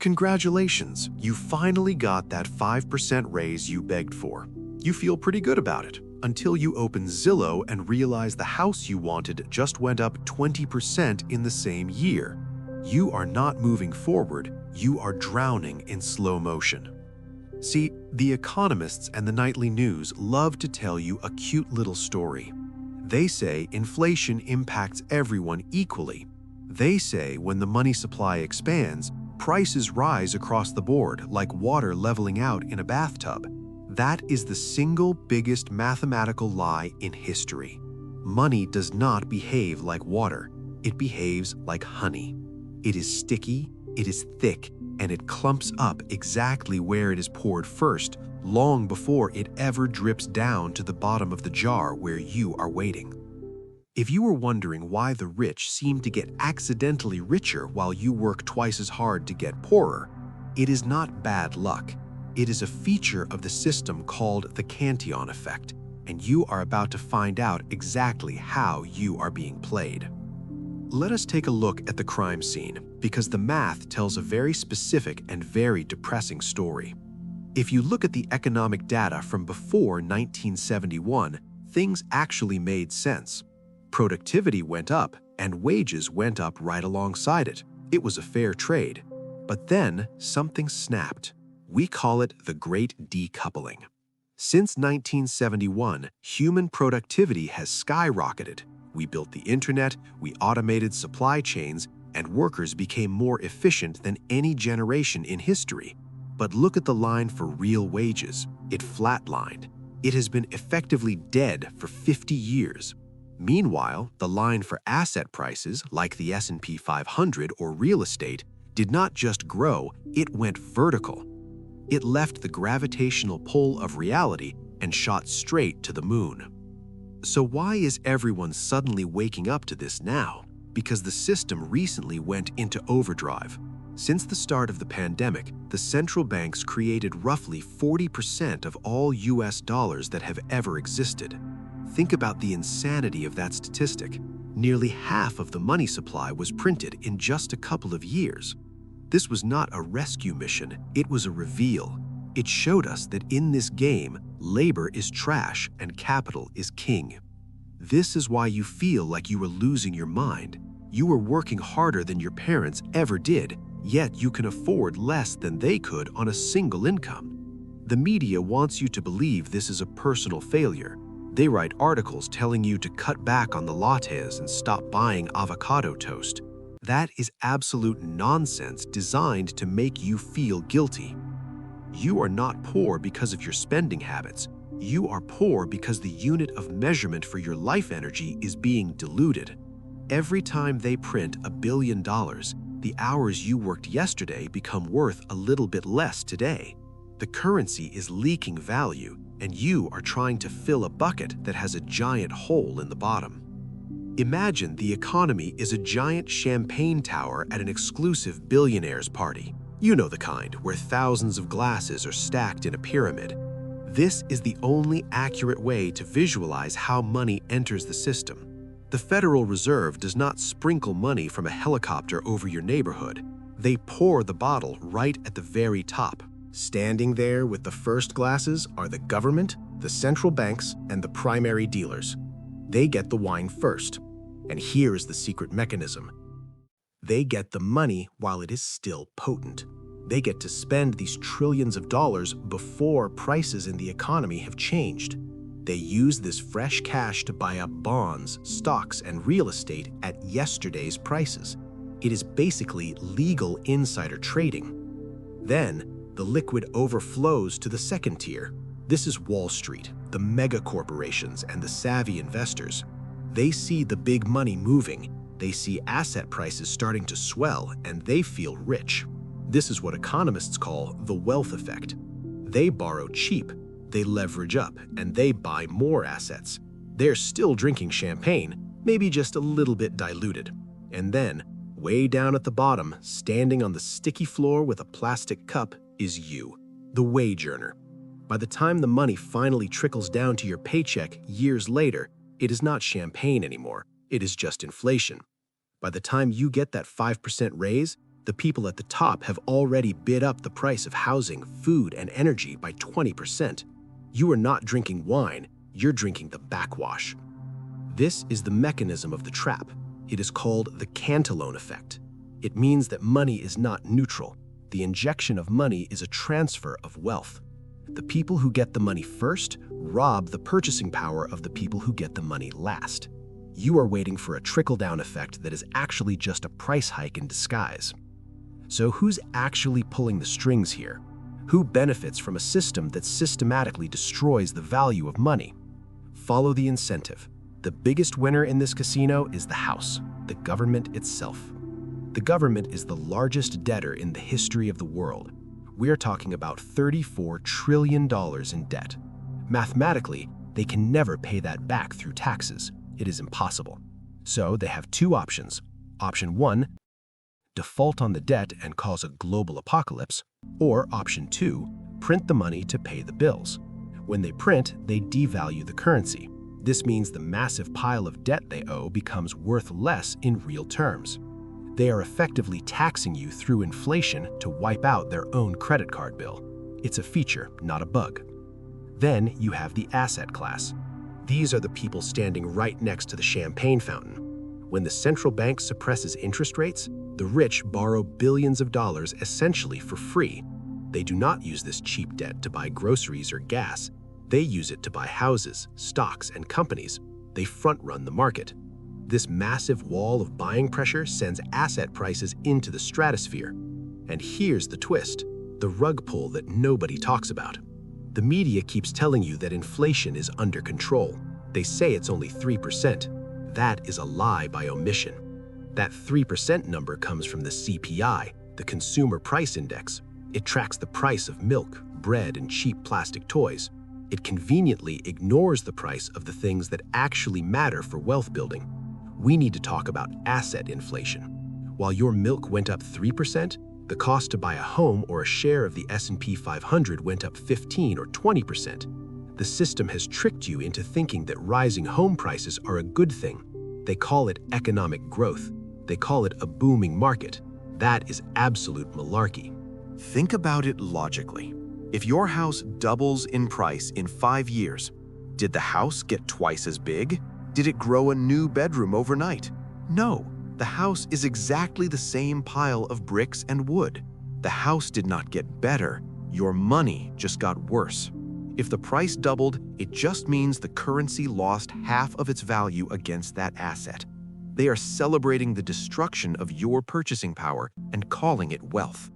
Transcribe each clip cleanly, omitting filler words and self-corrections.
Congratulations, you finally got that 5% raise you begged for. You feel pretty good about it, until you open Zillow and realize the house you wanted just went up 20% in the same year. You are not moving forward, you are drowning in slow motion. See, the economists and the nightly news love to tell you a cute little story. They say inflation impacts everyone equally. They say when the money supply expands, prices rise across the board like water leveling out in a bathtub. That is the single biggest mathematical lie in history. Money does not behave like water. It behaves like honey. It is sticky, it is thick, and it clumps up exactly where it is poured first, long before it ever drips down to the bottom of the jar where you are waiting. If you were wondering why the rich seem to get accidentally richer while you work twice as hard to get poorer, it is not bad luck. It is a feature of the system called the Cantillon effect, and you are about to find out exactly how you are being played. Let us take a look at the crime scene, because the math tells a very specific and very depressing story. If you look at the economic data from before 1971, things actually made sense. Productivity went up, and wages went up right alongside it. It was a fair trade. But then something snapped. We call it the Great Decoupling. Since 1971, human productivity has skyrocketed. We built the internet, we automated supply chains, and workers became more efficient than any generation in history. But look at the line for real wages. It flatlined. It has been effectively dead for 50 years. Meanwhile, the line for asset prices, like the S&P 500 or real estate, did not just grow, it went vertical. It left the gravitational pull of reality and shot straight to the moon. So why is everyone suddenly waking up to this now? Because the system recently went into overdrive. Since the start of the pandemic, the central banks created roughly 40% of all US dollars that have ever existed. Think about the insanity of that statistic. Nearly half of the money supply was printed in just a couple of years. This was not a rescue mission, it was a reveal. It showed us that in this game, labor is trash and capital is king. This is why you feel like you are losing your mind. You are working harder than your parents ever did, yet you can afford less than they could on a single income. The media wants you to believe this is a personal failure. They write articles telling you to cut back on the lattes and stop buying avocado toast. That is absolute nonsense designed to make you feel guilty. You are not poor because of your spending habits. You are poor because the unit of measurement for your life energy is being diluted. Every time they print $1 billion, the hours you worked yesterday become worth a little bit less today. The currency is leaking value, and you are trying to fill a bucket that has a giant hole in the bottom. Imagine the economy is a giant champagne tower at an exclusive billionaire's party. You know the kind, where thousands of glasses are stacked in a pyramid. This is the only accurate way to visualize how money enters the system. The Federal Reserve does not sprinkle money from a helicopter over your neighborhood. They pour the bottle right at the very top. Standing there with the first glasses are the government, the central banks, and the primary dealers. They get the wine first. And here is the secret mechanism. They get the money while it is still potent. They get to spend these trillions of dollars before prices in the economy have changed. They use this fresh cash to buy up bonds, stocks, and real estate at yesterday's prices. It is basically legal insider trading. Then, the liquid overflows to the second tier. This is Wall Street, the mega corporations, and the savvy investors. They see the big money moving, they see asset prices starting to swell, and they feel rich. This is what economists call the wealth effect. They borrow cheap, they leverage up, and they buy more assets. They're still drinking champagne, maybe just a little bit diluted. And then, way down at the bottom, standing on the sticky floor with a plastic cup, is you, the wage earner. By the time the money finally trickles down to your paycheck years later, it is not champagne anymore, it is just inflation. By the time you get that 5% raise, The people at the top have already bid up the price of housing, food, and energy by 20%. You are not drinking wine, you're drinking the backwash. This is the mechanism of the trap. It is called the Cantillon effect. It means that money is not neutral. The injection of money is a transfer of wealth. The people who get the money first rob the purchasing power of the people who get the money last. You are waiting for a trickle-down effect that is actually just a price hike in disguise. So who's actually pulling the strings here? Who benefits from a system that systematically destroys the value of money? Follow the incentive. The biggest winner in this casino is the house, the government itself. The government is the largest debtor in the history of the world. We are talking about $34 trillion in debt. Mathematically, they can never pay that back through taxes. It is impossible. So they have two options. Option 1, default on the debt and cause a global apocalypse, or option 2, print the money to pay the bills. When they print, they devalue the currency. This means the massive pile of debt they owe becomes worth less in real terms. They are effectively taxing you through inflation to wipe out their own credit card bill. It's a feature, not a bug. Then you have the asset class. These are the people standing right next to the champagne fountain. When the central bank suppresses interest rates, the rich borrow billions of dollars essentially for free. They do not use this cheap debt to buy groceries or gas. They use it to buy houses, stocks, and companies. They front-run the market. This massive wall of buying pressure sends asset prices into the stratosphere. And here's the twist, the rug pull that nobody talks about. The media keeps telling you that inflation is under control. They say it's only 3%. That is a lie by omission. That 3% number comes from the CPI, the Consumer Price Index. It tracks the price of milk, bread, and cheap plastic toys. It conveniently ignores the price of the things that actually matter for wealth building. We need to talk about asset inflation. While your milk went up 3%, the cost to buy a home or a share of the S&P 500 went up 15 or 20%. The system has tricked you into thinking that rising home prices are a good thing. They call it economic growth. They call it a booming market. That is absolute malarkey. Think about it logically. If your house doubles in price in 5 years, did the house get twice as big? Did it grow a new bedroom overnight? No, the house is exactly the same pile of bricks and wood. The house did not get better, your money just got worse. If the price doubled, it just means the currency lost half of its value against that asset. They are celebrating the destruction of your purchasing power and calling it wealth.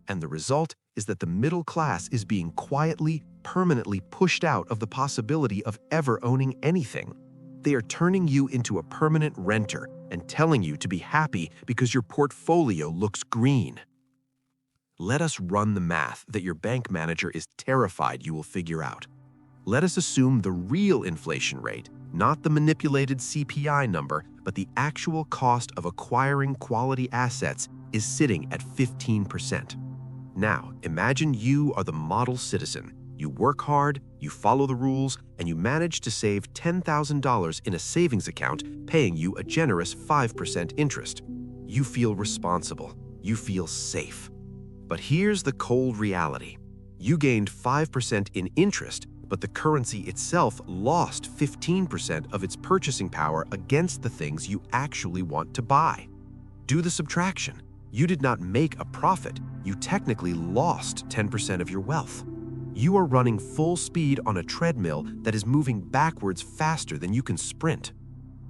And the result is that the middle class is being quietly, permanently pushed out of the possibility of ever owning anything. They are turning you into a permanent renter and telling you to be happy because your portfolio looks green. Let us run the math that your bank manager is terrified you will figure out. Let us assume the real inflation rate, not the manipulated CPI number, but the actual cost of acquiring quality assets is sitting at 15%. Now, imagine you are the model citizen. You work hard, you follow the rules, and you manage to save $10,000 in a savings account paying you a generous 5% interest. You feel responsible. You feel safe. But here's the cold reality. You gained 5% in interest, but the currency itself lost 15% of its purchasing power against the things you actually want to buy. Do the subtraction. You did not make a profit. You technically lost 10% of your wealth. You are running full speed on a treadmill that is moving backwards faster than you can sprint.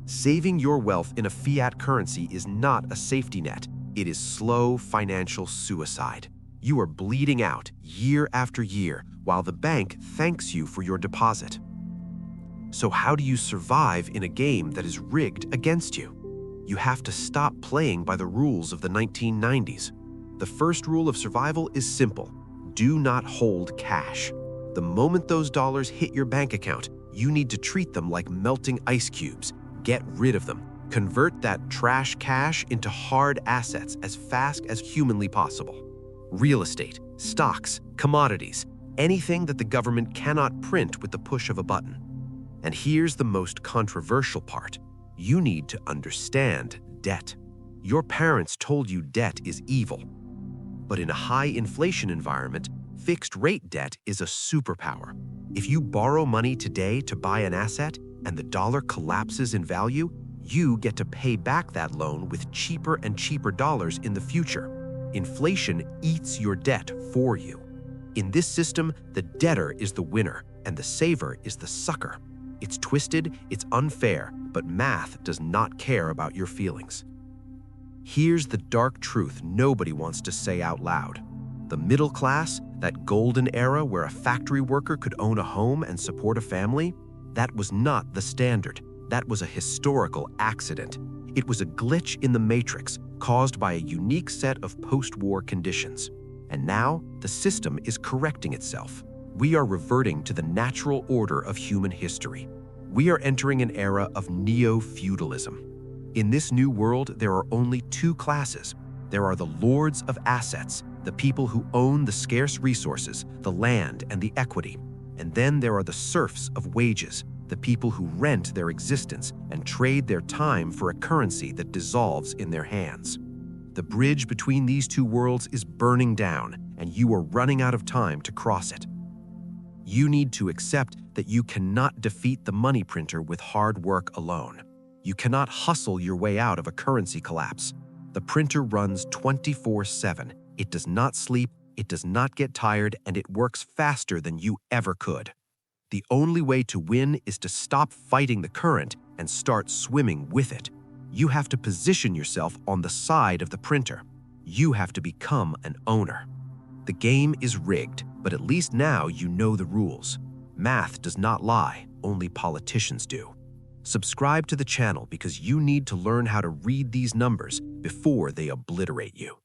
Saving your wealth in a fiat currency is not a safety net. It is slow financial suicide. You are bleeding out year after year while the bank thanks you for your deposit. So how do you survive in a game that is rigged against you? You have to stop playing by the rules of the 1990s. The first rule of survival is simple. Do not hold cash. The moment those dollars hit your bank account, you need to treat them like melting ice cubes. Get rid of them. Convert that trash cash into hard assets as fast as humanly possible. Real estate, stocks, commodities, anything that the government cannot print with the push of a button. And here's the most controversial part. You need to understand debt. Your parents told you debt is evil. But in a high inflation environment, fixed rate debt is a superpower. If you borrow money today to buy an asset and the dollar collapses in value, you get to pay back that loan with cheaper and cheaper dollars in the future. Inflation eats your debt for you. In this system, the debtor is the winner and the saver is the sucker. It's twisted, it's unfair, but math does not care about your feelings. Here's the dark truth nobody wants to say out loud. The middle class, that golden era where a factory worker could own a home and support a family, that was not the standard. That was a historical accident. It was a glitch in the matrix caused by a unique set of post-war conditions. And now, the system is correcting itself. We are reverting to the natural order of human history. We are entering an era of neo-feudalism. In this new world, there are only two classes. There are the lords of assets, the people who own the scarce resources, the land and the equity. And then there are the serfs of wages, the people who rent their existence and trade their time for a currency that dissolves in their hands. The bridge between these two worlds is burning down, and you are running out of time to cross it. You need to accept that you cannot defeat the money printer with hard work alone. You cannot hustle your way out of a currency collapse. The printer runs 24/7. It does not sleep, it does not get tired, and it works faster than you ever could. The only way to win is to stop fighting the current and start swimming with it. You have to position yourself on the side of the printer. You have to become an owner. The game is rigged, but at least now you know the rules. Math does not lie, only politicians do. Subscribe to the channel because you need to learn how to read these numbers before they obliterate you.